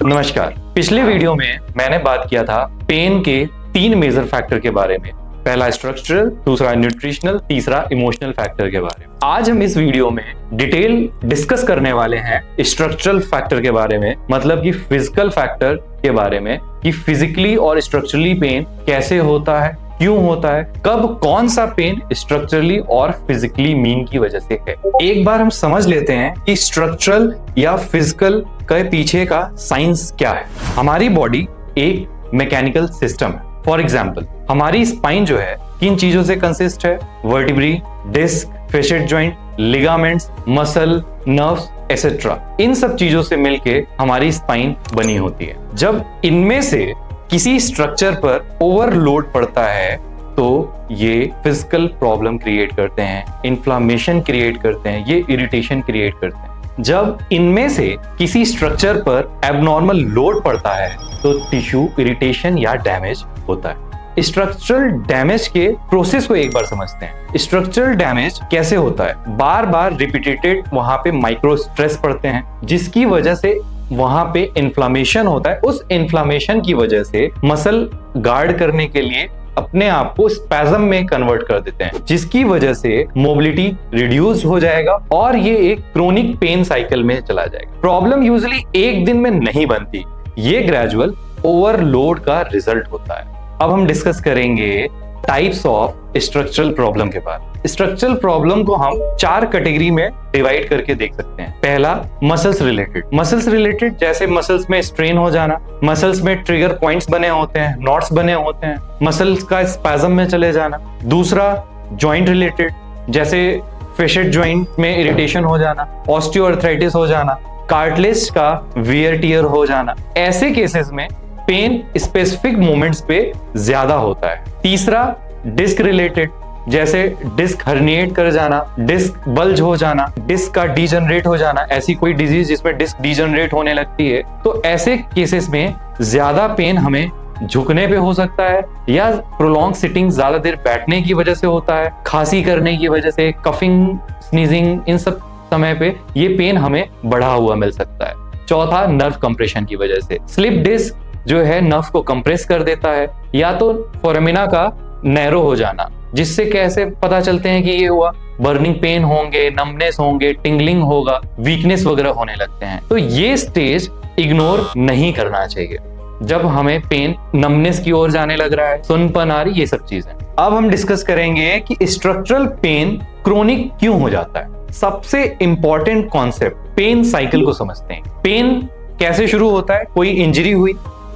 नमस्कार। पिछले वीडियो में मैंने बात किया था पेन के 3 मेजर फैक्टर के बारे में। पहला स्ट्रक्चरल, दूसरा न्यूट्रिशनल, तीसरा इमोशनल फैक्टर के बारे में। आज हम इस वीडियो में डिटेल डिस्कस करने वाले हैं स्ट्रक्चरल फैक्टर के बारे में, मतलब कि फिजिकल फैक्टर के बारे में कि फिजिकली और स्ट्रक्चरली पेन कैसे होता है, क्यों होता है, कब कौन सा पेन स्ट्रक्चरली और फिजिकली मीन की वजह से है। एक बार हम समझ लेते हैं कि स्ट्रक्चरल या फिजिकल के पीछे का साइंस क्या है। हमारी बॉडी एक मैकेनिकल सिस्टम है। फॉर एग्जाम्पल, हमारी स्पाइन जो है किन चीजों से कंसिस्ट है? Vertebrae, disc, facial joint, ligaments, muscle, nerves etcetera. इन सब चीजों से मिलके हमारी स्पाइन बनी होती है। जब इनमें से किसी स्ट्रक्चर पर ओवरलोड पड़ता है तो ये फिजिकल प्रॉब्लम क्रिएट करते हैं, इन्फ्लामेशन क्रिएट करते हैं, ये इरिटेशन क्रिएट करते हैं। जब इनमें से किसी स्ट्रक्चर पर एबनॉर्मल लोड पड़ता है तो टिश्यू इरिटेशन या डैमेज होता है। स्ट्रक्चरल डैमेज के प्रोसेस को एक बार समझते हैं। स्ट्रक्चरल डैमेज कैसे होता है? बार बार रिपीटेड वहां पे माइक्रो स्ट्रेस पड़ते हैं, जिसकी वजह से वहां पे इन्फ्लामेशन होता है। उस इन्फ्लामेशन की वजह से मसल गार्ड करने के लिए अपने आप को स्पैज्म में कन्वर्ट कर देते हैं, जिसकी वजह से मोबिलिटी रिड्यूस हो जाएगा और ये एक क्रोनिक पेन साइकिल में चला जाएगा। प्रॉब्लम यूजुअली एक दिन में नहीं बनती, ये ग्रेजुअल ओवरलोड का रिजल्ट होता है। अब हम डिस्कस करेंगे टाइप्स ऑफ स्ट्रक्चरल प्रॉब्लम के बाद। स्ट्रक्चरल प्रॉब्लम को हम 4 कैटेगरी में डिवाइड करके देख सकते हैं। पहला, मसल्स रिलेटेड, जैसे मसल्स में स्ट्रेन हो जाना, मसल्स में ट्रिगर पॉइंट्स बने होते हैं, नॉट्स बने होते हैं, मसल्स का स्पैज्म में चले जाना। दूसरा, जॉइंट रिलेटेड, जैसे फेशियल जॉइंट में इरिटेशन हो जाना, ऑस्टियोआर्थराइटिस हो जाना, कार्टिलेज का वियर टियर हो जाना। ऐसे केसेस में पेन स्पेसिफिक मोमेंट्स पे ज्यादा होता है। तीसरा, डिस्क रिलेटेड, जैसे डिस्क हर्निएट कर जाना, डिस्क बल्ज हो जाना, डिस्क का डीजनरेट हो जाना, ऐसी कोई डिजीज जिसमें डिस्क डीजनरेट होने लगती है, तो ऐसे केसेस में ज्यादा पेन हमें झुकने पे हो सकता है या प्रोलॉन्ग सिटिंग, ज्यादा देर बैठने की वजह से होता है, खांसी करने की वजह से, कफिंग, स्नीजिंग, इन सब समय पे ये पेन हमें बढ़ा हुआ मिल सकता है। चौथा, नर्व कंप्रेशन की वजह से। स्लिप डिस्क जो है नर्व को कंप्रेस कर देता है, या तो फोरामिना का नैरो हो जाना, जिससे कैसे पता चलते हैं कि ये हुआ? बर्निंग पेन होंगे, नमनेस होंगे, टिंगलिंग होगा, वीकनेस वगैरह होने लगते हैं। तो ये स्टेज इग्नोर नहीं करना चाहिए जब हमें पेन नमनेस की ओर जाने लग रहा है, सुनपन आ रही, ये सब चीजें। अब हम डिस्कस करेंगे कि स्ट्रक्चरल पेन क्रोनिक क्यों हो जाता है। सबसे इंपॉर्टेंट कॉन्सेप्ट, पेन साइकिल को समझते हैं। पेन कैसे शुरू होता है? कोई इंजरी हुई,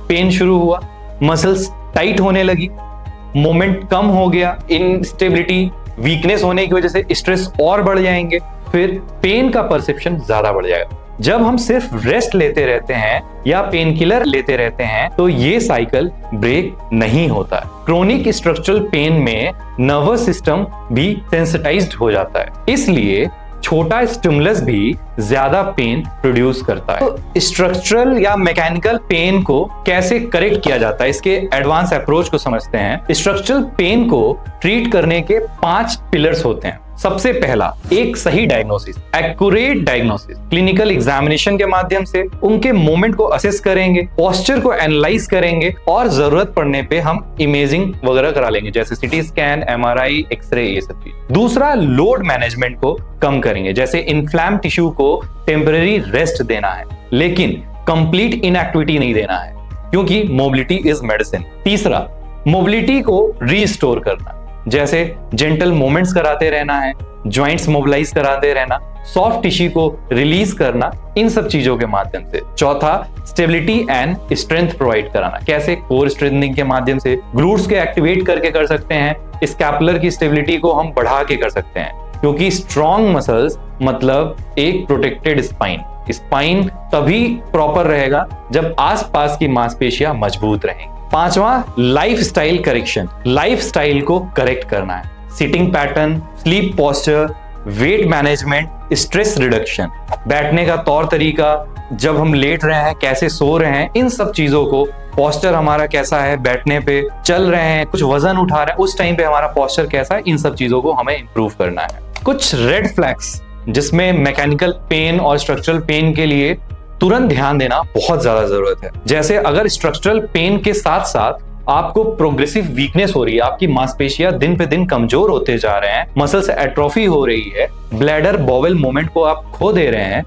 पेन शुरू हुआ, मसल्स टाइट होने लगी, मोमेंट कम हो गया, इनस्टेबिलिटी, वीकनेस होने की वजह से स्ट्रेस और बढ़ जाएंगे, फिर पेन का परसेप्शन ज्यादा बढ़ जाएगा। जब हम सिर्फ रेस्ट लेते रहते हैं या पेन किलर लेते रहते हैं तो ये साइकिल ब्रेक नहीं होता है। क्रोनिक स्ट्रक्चरल पेन में नर्वस सिस्टम भी सेंसिटाइज्ड हो जाता है, इसलिए छोटा स्टिमुलस भी ज्यादा पेन प्रोड्यूस करता है। तो स्ट्रक्चरल या मैकेनिकल पेन को कैसे करेक्ट किया जाता है, इसके एडवांस अप्रोच को समझते हैं। स्ट्रक्चरल पेन को ट्रीट करने के 5 पिलर्स होते हैं। सबसे पहला, एक सही diagnosis, accurate diagnosis. Clinical examination के माध्यम से उनके मूवमेंट को असेस करेंगे, पोस्चर को एनालाइज करेंगे और जरूरत पड़ने पे हम इमेजिंग वगैरह करा लेंगे, जैसे सीटी स्कैन, एमआरआई, एक्सरे, ये सब चीज। दूसरा, लोड मैनेजमेंट को कम करेंगे, जैसे इन्फ्लैम टिश्यू को टेम्पररी रेस्ट देना है, लेकिन कंप्लीट इनएक्टिविटी नहीं देना है, क्योंकि मोबिलिटी इज मेडिसिन। तीसरा, मोबिलिटी को रीस्टोर करना, जैसे जेंटल मूवमेंट्स कराते रहना है, जॉइंट्स मोबिलाइज कराते रहना, सॉफ्ट टिश्यू को रिलीज करना, इन सब चीजों के माध्यम से। चौथा, स्टेबिलिटी एंड स्ट्रेंथ प्रोवाइड कराना, कैसे? कोर स्ट्रेंथनिंग के माध्यम से, ग्लूट्स के एक्टिवेट करके कर सकते हैं, स्कैपुलर की स्टेबिलिटी को हम बढ़ा के कर सकते हैं, क्योंकि स्ट्रॉन्ग मसल्स मतलब एक प्रोटेक्टेड स्पाइन। स्पाइन तभी प्रॉपर रहेगा जब आसपास की मांसपेशियां मजबूत रहेंगी। पांचवा, लाइफस्टाइल करेक्शन, लाइफस्टाइल को करेक्ट करना है, sitting pattern, sleep posture, weight management, stress reduction, बैठने का तौर तरीका, जब हम लेट रहे हैं कैसे सो रहे हैं, इन सब चीजों को, पोस्चर हमारा कैसा है बैठने पे, चल रहे हैं, कुछ वजन उठा रहे हैं, उस टाइम पे हमारा पोस्चर कैसा है, इन सब चीजों को हमें इंप्रूव करना है। कुछ रेड फ्लैग्स जिसमें मैकेनिकल पेन और स्ट्रक्चरल पेन के लिए तुरंत ध्यान देना बहुत ज्यादा जरूरत है। जैसे अगर स्ट्रक्चरल पेन के साथ साथ आपको प्रोग्रेसिव वीकनेस हो रही है, आपकी मांसपेशियां दिन पे दिन कमजोर होते जा रहे हैं, मसल्स एट्रोफी हो रही है, ब्लैडर बॉवेल मूवमेंट को आप खो दे रहे हैं,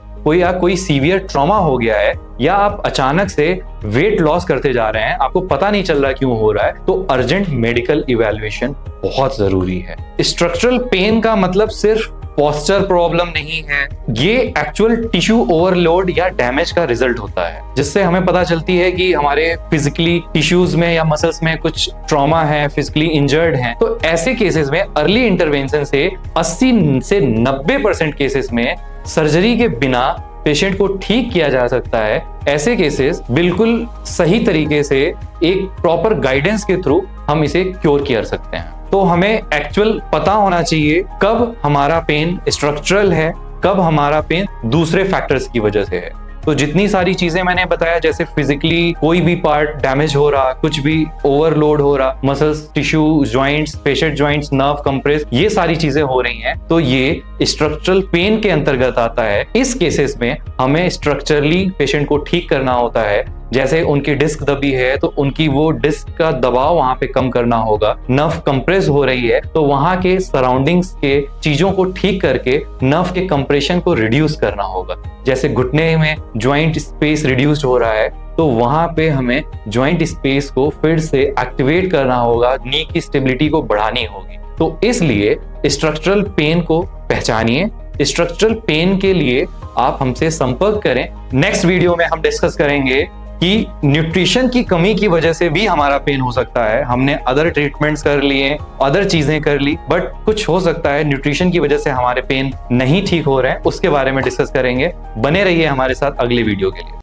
कोई सीवियर ट्रॉमा हो गया है, या आप अचानक से वेट लॉस करते जा रहे हैं, आपको पता नहीं चल रहा क्यों हो रहा है, तो अर्जेंट मेडिकल इवैल्यूएशन बहुत जरूरी है। स्ट्रक्चरल पेन का मतलब सिर्फ पोस्चर प्रॉब्लम नहीं है, ये एक्चुअल टिश्यू ओवरलोड या डैमेज का रिजल्ट होता है, जिससे हमें पता चलती है कि हमारे फिजिकली टिश्यूज में या मसल्स में कुछ ट्रॉमा है, फिजिकली इंजर्ड है। तो ऐसे केसेस में अर्ली इंटरवेंशन से 80 से 90% केसेस में सर्जरी के बिना पेशेंट को ठीक किया जा सकता है। ऐसे केसेस बिल्कुल सही तरीके से एक प्रॉपर गाइडेंस के थ्रू हम इसे क्योर कर सकते हैं। तो हमें एक्चुअल पता होना चाहिए कब हमारा पेन स्ट्रक्चरल है, कब हमारा पेन दूसरे फैक्टर्स की वजह से है। तो जितनी सारी चीजें मैंने बताया, जैसे फिजिकली कोई भी पार्ट डैमेज हो रहा, कुछ भी ओवरलोड हो रहा, muscles, tissue, joints, facial joints, nerve compress, ये सारी चीजें हो रही हैं, तो ये स्ट्रक्चरल पेन के अंतर्गत आता है। इस केसेस में हमें स्ट्रक्चरली पेशेंट को ठीक करना होता है। जैसे उनकी डिस्क दबी है तो उनकी वो डिस्क का दबाव वहां पे कम करना होगा, नर्व कंप्रेस हो रही है तो वहां के सराउंडिंग्स के चीजों को ठीक करके नर्व के कंप्रेशन को रिड्यूस करना होगा। जैसे घुटने में ज्वाइंट स्पेस रिड्यूस्ड हो रहा है तो वहां पे हमें ज्वाइंट स्पेस को फिर से एक्टिवेट करना होगा, नी की स्टेबिलिटी को बढ़ानी होगी। तो इसलिए स्ट्रक्चरल पेन को पहचानिए। स्ट्रक्चरल पेन के लिए आप हमसे संपर्क करें। नेक्स्ट वीडियो में हम डिस्कस करेंगे कि न्यूट्रिशन की कमी की वजह से भी हमारा पेन हो सकता है। हमने अदर ट्रीटमेंट्स कर लिए, अदर चीजें कर ली, बट कुछ हो सकता है न्यूट्रिशन की वजह से हमारे पेन नहीं ठीक हो रहे हैं, उसके बारे में डिस्कस करेंगे। बने रहिए हमारे साथ अगले वीडियो के लिए।